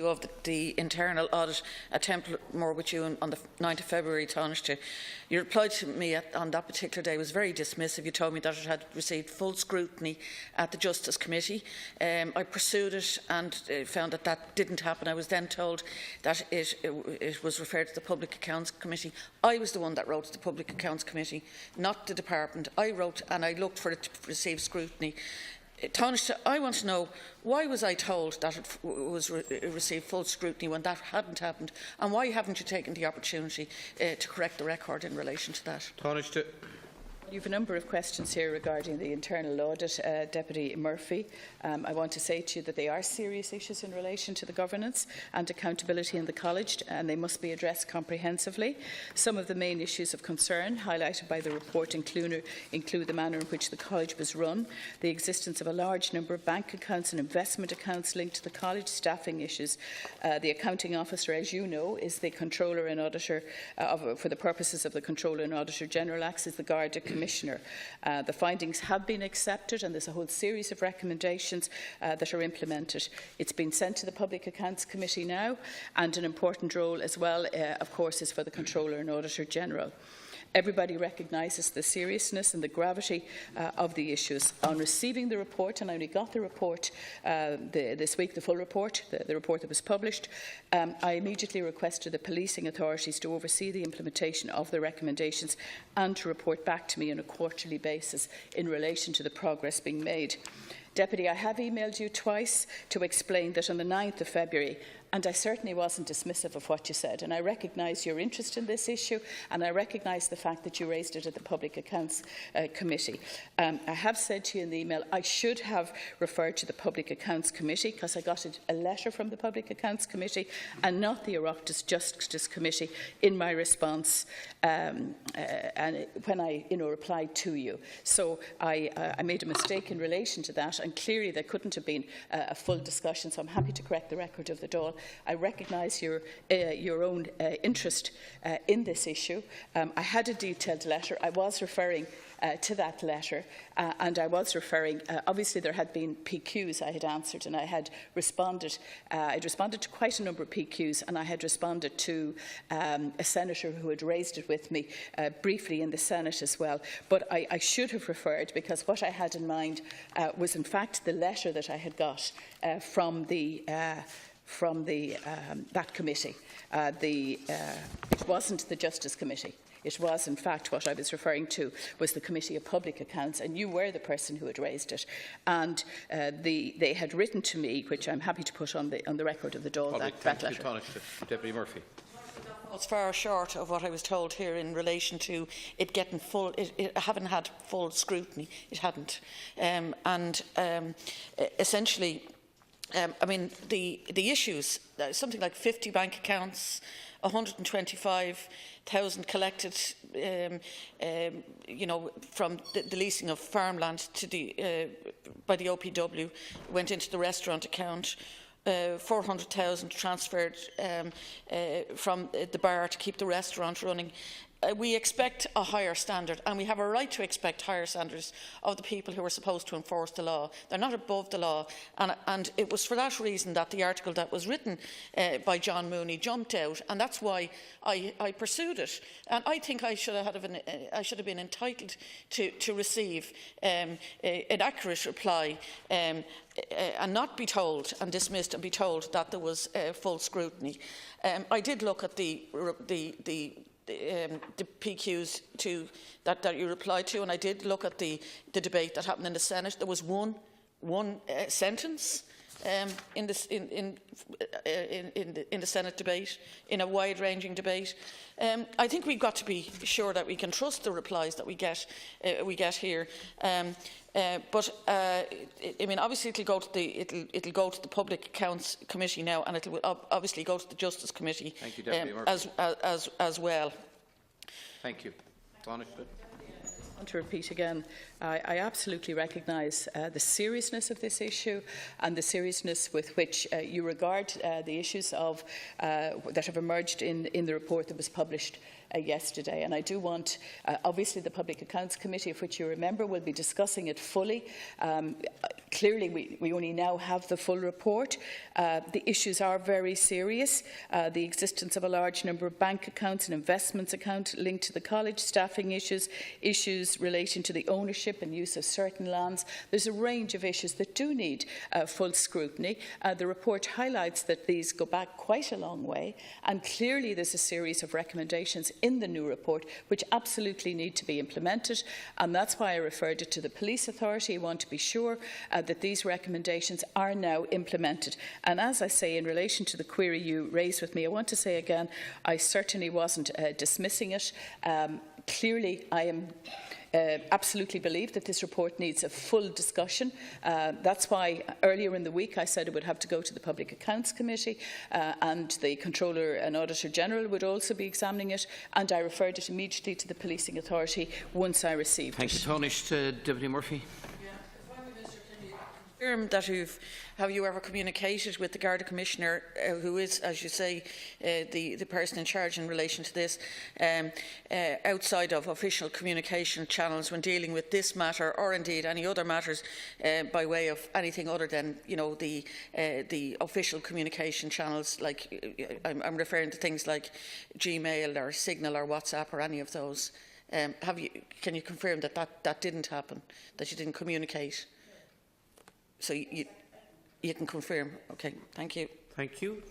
of the internal audit at Templemore with you on the 9th of February, Taoiseach. Your reply to me on that particular day was very dismissive. You told me that it had received full scrutiny at the Justice Committee. I pursued it and found that that didn't happen. I was then told that it was referred to the Public Accounts Committee. I was the one that wrote to the Public Accounts Committee, not the department. I wrote and I looked for it to receive scrutiny. Taoiseach, I want to know, why was I told that it received full scrutiny when that hadn't happened, and why haven't you taken the opportunity to correct the record in relation to that? Taoiseach. You have a number of questions here regarding the internal audit, Deputy Murphy. I want to say to you that they are serious issues in relation to the governance and accountability in the College, and they must be addressed comprehensively. Some of the main issues of concern highlighted by the report include the manner in which the College was run, the existence of a large number of bank accounts and investment accounts linked to the College, staffing issues. The accounting officer, as you know, is the Controller and Auditor, for the purposes of the Controller and Auditor General, acts as the Garda Commissioner. The findings have been accepted and there's a whole series of recommendations that are implemented. It's been sent to the Public Accounts Committee now, and an important role as well, of course, is for the Controller and Auditor General. Everybody recognises the seriousness and the gravity of the issues. On receiving the report, and I only got the report this week, the full report, the report that was published, I immediately requested the policing authorities to oversee the implementation of the recommendations and to report back to me on a quarterly basis in relation to the progress being made. Deputy, I have emailed you twice to explain that on the 9th of February, and I certainly wasn't dismissive of what you said, and I recognise your interest in this issue, and I recognise the fact that you raised it at the Public Accounts Committee. I have said to you in the email I should have referred to the Public Accounts Committee because I got a letter from the Public Accounts Committee and not the Oireachtas Justice Committee in my response and when I replied to you. So I made a mistake in relation to that, and clearly there couldn't have been a full discussion, so I'm happy to correct the record of the Dáil. I recognise your own interest in this issue. I had a detailed letter. I was referring to that letter, and I was referring, obviously there had been PQs I had answered, and I had responded. I'd responded to quite a number of PQs, and I had responded to a senator who had raised it with me briefly in the Senate as well. But I should have referred, because what I had in mind was in fact the letter that I had got from that committee. It wasn't the Justice Committee. It was, in fact, what I was referring to was the Committee of Public Accounts, and you were the person who had raised it. And they had written to me, which I'm happy to put on the record of the Dáil, that letter. Deputy Murphy. It's far short of what I was told here in relation to it getting full. It haven't had full scrutiny. It hadn't, essentially. I mean, the issues, something like 50 bank accounts, 125,000 collected, from the leasing of farmland to by the OPW, went into the restaurant account. 400,000 transferred from the bar to keep the restaurant running. We expect a higher standard, and we have a right to expect higher standards of the people who are supposed to enforce the law. They're not above the law, and it was for that reason that the article that was written by John Mooney jumped out, and that's why I pursued it. And I think I should have been entitled to receive an accurate reply and not be told and dismissed and be told that there was full scrutiny. I did look at the PQs that you replied to, and I did look at the debate that happened in the Senate. There was one sentence in the Senate debate, in a wide-ranging debate. I think we've got to be sure that we can trust the replies that we get here. But I mean, obviously, it'll go to the Public Accounts Committee now, and it will obviously go to the Justice Committee. Thank you, Deputy as well. Thank you. Taoiseach. I want to repeat again, I absolutely recognise the seriousness of this issue and the seriousness with which you regard the issues that have emerged in the report that was published yesterday. And I do want, obviously the Public Accounts Committee, of which you remember, will be discussing it fully. Clearly, we only now have the full report. The issues are very serious. The existence of a large number of bank accounts and investments accounts linked to the college, staffing issues, issues relating to the ownership and use of certain lands. There's a range of issues that do need full scrutiny. The report highlights that these go back quite a long way, and clearly there's a series of recommendations in the new report which absolutely need to be implemented, and that's why I referred it to the police authority. I want to be sure that these recommendations are now implemented. And as I say, in relation to the query you raised with me, I want to say again, I certainly wasn't dismissing it. Clearly, I am absolutely believe that this report needs a full discussion. That's why earlier in the week I said it would have to go to the Public Accounts Committee, and the Controller and Auditor General would also be examining it, and I referred it immediately to the Policing Authority once I received it. Thank you, Tánaiste. Deputy Murphy. Have you ever communicated with the Garda Commissioner, who is, as you say, the person in charge in relation to this, outside of official communication channels when dealing with this matter, or indeed any other matters, by way of anything other than, you know, the official communication channels? Like I'm referring to things like Gmail or Signal or WhatsApp or any of those. Can you confirm that that didn't happen, that you didn't communicate? So you can confirm. Okay, thank you. Thank you.